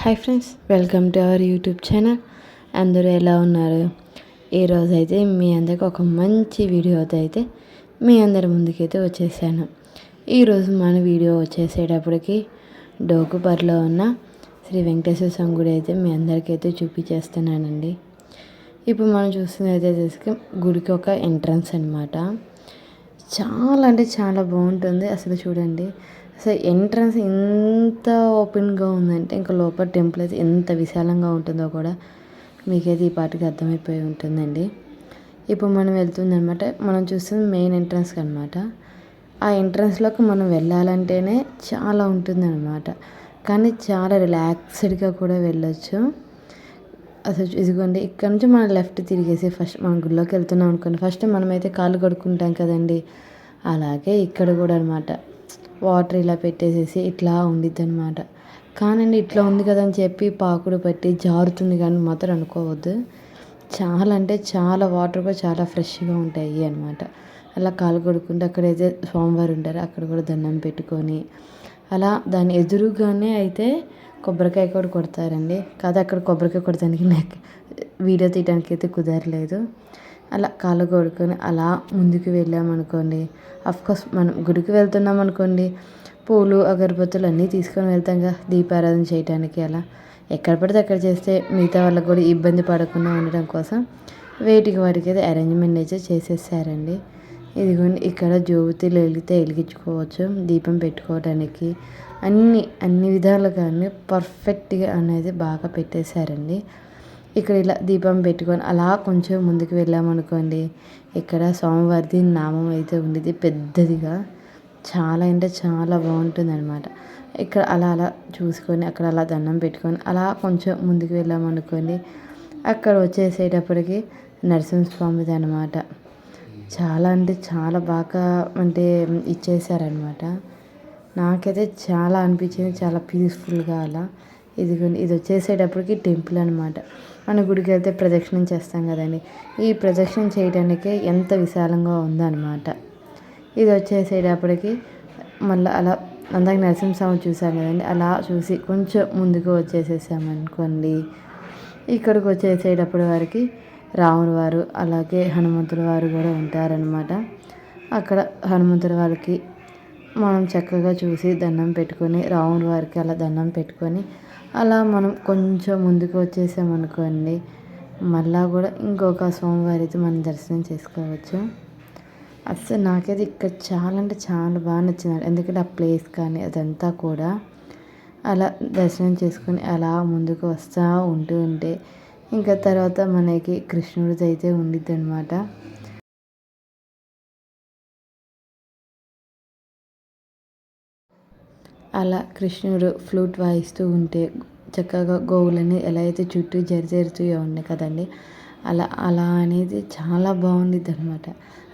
Hi friends, welcome to our YouTube channel. అందరూ ఎలా ఉన్నారు? ఈరోజు అయితే మీ అందరికి ఒక మంచి వీడియోతో అయితే మీ అందరి ముందుకైతే వచ్చేసాను. ఈరోజు మన వీడియో వచ్చేసేటప్పటికి డోకుపర్లో ఉన్న శ్రీ వెంకటేశ్వర స్వామి గుడి అయితే మీ అందరికైతే చూపించేస్తున్నానండి. ఇప్పుడు మనం చూస్తున్నది అయితే తీసుకు గుడికి ఒక ఎంట్రన్స్ అనమాట. చాలా అంటే చాలా బాగుంటుంది. అసలు చూడండి, అసలు ఎంట్రన్స్ ఎంత ఓపెన్గా ఉందంటే ఇంకా లోపల టెంపుల్ అయితే ఎంత విశాలంగా ఉంటుందో కూడా మీకైతే ఈ పాటికి అర్థమైపోయి ఉంటుందండి. ఇప్పుడు మనం వెళ్తుందనమాట. మనం చూస్తుంది మెయిన్ ఎంట్రన్స్కి అనమాట. ఆ ఎంట్రన్స్లోకి మనం వెళ్ళాలంటేనే చాలా ఉంటుందన్నమాట. కానీ చాలా రిలాక్స్డ్గా కూడా వెళ్ళొచ్చు. అసలు ఇదిగోండి, ఇక్కడ నుంచి మనం లెఫ్ట్ తిరిగేసి ఫస్ట్ మనం గుడిలోకి వెళ్తున్నాం అనుకోండి. ఫస్ట్ మనమైతే కాళ్ళు కడుక్కుంటాం కదండి, అలాగే ఇక్కడ కూడా అనమాట. వాటర్ ఇలా పెట్టేసేసి ఇట్లా ఉండిద్ది అనమాట. కానండి ఇట్లా ఉంది కదా అని చెప్పి పాకుడు పట్టి జారుతుంది కానీ మాత్రం అనుకోవద్దు. చాలా అంటే చాలా వాటర్ కూడా చాలా ఫ్రెష్గా ఉంటాయి అనమాట. అలా కాలు కొడుకుంటే అక్కడైతే స్వామివారు ఉంటారు, అక్కడ కూడా దండం పెట్టుకొని అలా దాని ఎదురుగానే అయితే కొబ్బరికాయ కూడా కొడతారండి. కాదు, అక్కడ కొబ్బరికాయ కొడతానికి నాకు వీడియో తీయడానికి అయితే కుదరలేదు. అలా కాళ్ళు కొడుకొని అలా ముందుకు వెళ్ళామనుకోండి. అఫ్కోర్స్ మనం గుడికి వెళ్తున్నాం అనుకోండి, పూలు అగరబత్తులు అన్నీ తీసుకొని వెళ్తాంగా దీపారాధన చేయడానికి. అలా ఎక్కడ పడితే అక్కడ చేస్తే మిగతా వాళ్ళకి కూడా ఇబ్బంది పడకుండా ఉండడం కోసం వాటికి అయితే అరేంజ్మెంట్ అయితే చేసేసారండి. ఇదిగోండి, ఇక్కడ జ్యోతిలు వెలిగితే వెలిగించుకోవచ్చు, దీపం పెట్టుకోవడానికి అన్ని విధాలుగా పర్ఫెక్ట్గా అనేది బాగా పెట్టేశారండి. ఇక్కడ ఇలా దీపం పెట్టుకొని అలా కొంచెం ముందుకు వెళ్ళామనుకోండి, ఇక్కడ స్వామివారిది నామం అయితే ఉండేది పెద్దదిగా. చాలా అంటే చాలా బాగుంటుంది అనమాట. ఇక్కడ అలా చూసుకొని అక్కడ అలా దండం పెట్టుకొని అలా కొంచెం ముందుకు వెళ్ళామనుకోండి, అక్కడ వచ్చేసేటప్పటికి నరసింహస్వామిది అనమాట. చాలా అంటే చాలా బాగా ఇచ్చేసారనమాట. నాకైతే చాలా అనిపించింది, చాలా పీస్ఫుల్గా అలా. ఇది వచ్చేసేటప్పటికి టెంపుల్ అనమాట. మన గుడికి వెళ్తే ప్రదక్షిణం చేస్తాం కదండి, ఈ ప్రదక్షిణం చేయడానికే ఎంత విశాలంగా ఉందన్నమాట. ఇది వచ్చేసేటప్పటికి మళ్ళీ అలా అందాక నరసింహస్వామి చూసాం కదండి, అలా చూసి కొంచెం ముందుకు వచ్చేసేసామనుకోండి, ఇక్కడికి వచ్చేసేటప్పటి వరకు రాముల వారు అలాగే హనుమంతుల వారు కూడా ఉంటారనమాట. అక్కడ హనుమంతుల వారికి మనం చక్కగా చూసి దండం పెట్టుకొని, రాముల వారికి అలా దండం పెట్టుకొని అలా మనం కొంచెం ముందుకు వచ్చేసామనుకోండి, మళ్ళా కూడా ఇంకొక స్వామివారి అయితే మనం దర్శనం చేసుకోవచ్చు. అసలు నాకైతే ఇక్కడ చాలా అంటే చాలా బాగా నచ్చింది. ఎందుకంటే ఆ ప్లేస్ కానీ అదంతా కూడా అలా దర్శనం చేసుకొని అలా ముందుకు వస్తూ ఉంటే ఇంకా తర్వాత మనకి కృష్ణుడిది అయితే ఉండిద్ది అనమాట. అలా కృష్ణుడు ఫ్లూట్ వాయిస్తూ ఉంటే చక్కగా గోవులని ఎలా అయితే చుట్టూ జరుతూ ఉన్నాయి కదండి, అలా అనేది చాలా బాగుండిద్ది అనమాట.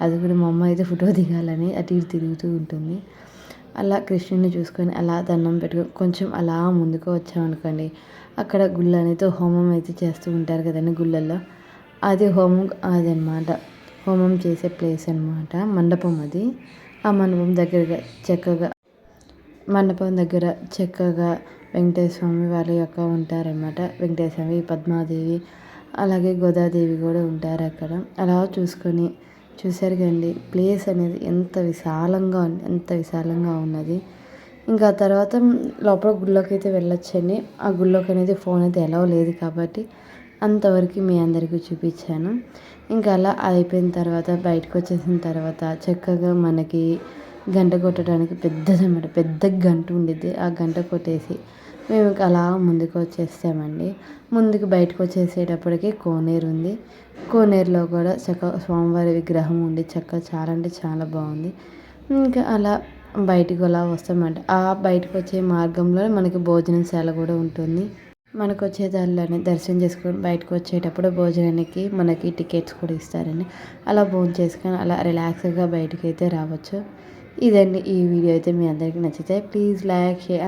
అది కూడా మా అమ్మ అయితే ఫోటో దిగాలని అటు ఇటు తిరుగుతూ ఉంటుంది. అలా కృష్ణుడిని చూసుకొని అలా దండం పెట్టుకొని కొంచెం అలా ముందుకు వచ్చామనుకోండి, అక్కడ గుళ్ళు అనేది హోమం అయితే చేస్తూ ఉంటారు కదండి గుళ్ళల్లో. అది హోమం అదనమాట, హోమం చేసే ప్లేస్ అనమాట, మండపం అది. ఆ మండపం దగ్గర చక్కగా వెంకటేశ్వర స్వామి వాళ్ళ యొక్క ఉంటారనమాట. వెంకటేశ్వర స్వామి, పద్మాదేవి అలాగే గోదాదేవి కూడా ఉంటారు అక్కడ. అలా చూసారు కదండి, ప్లేస్ అనేది ఎంత విశాలంగా ఉన్నది. ఇంకా తర్వాత లోపల గుళ్ళోకి అయితే వెళ్ళొచ్చండి. ఆ గుళ్ళోకి అనేది ఫోన్ అయితే ఎలా లేదు కాబట్టి అంతవరకు మీ అందరికీ చూపించాను. ఇంకా అలా అయిపోయిన తర్వాత బయటకు వచ్చేసిన తర్వాత చక్కగా మనకి గంట కొట్టడానికి పెద్దదన్నమాట, పెద్ద గంట ఉండిద్ది. ఆ గంట కొట్టేసి మేము అలా ముందుకు వచ్చేసామండి. ముందుకు బయటకు వచ్చేసేటప్పటికి కోనేరు ఉంది. కోనేరులో కూడా చక్కగా స్వామివారి విగ్రహం ఉండి చక్కగా చాలా అంటే చాలా బాగుంది. ఇంకా అలా బయటకు అలా వస్తామంట. ఆ బయటకు వచ్చే మార్గంలో మనకి భోజనశాల కూడా ఉంటుంది. మనకు వచ్చే దానిలోనే దర్శనం చేసుకొని బయటకు వచ్చేటప్పుడు భోజనానికి మనకి టికెట్స్ కూడా ఇస్తారండి. అలా భోజనం చేసుకొని అలా రిలాక్స్గా బయటకు అయితే రావచ్చు. ఇదండి ఈ వీడియో అయితే మీ అందరికీ నచ్చితే ప్లీజ్ లైక్, షేర్.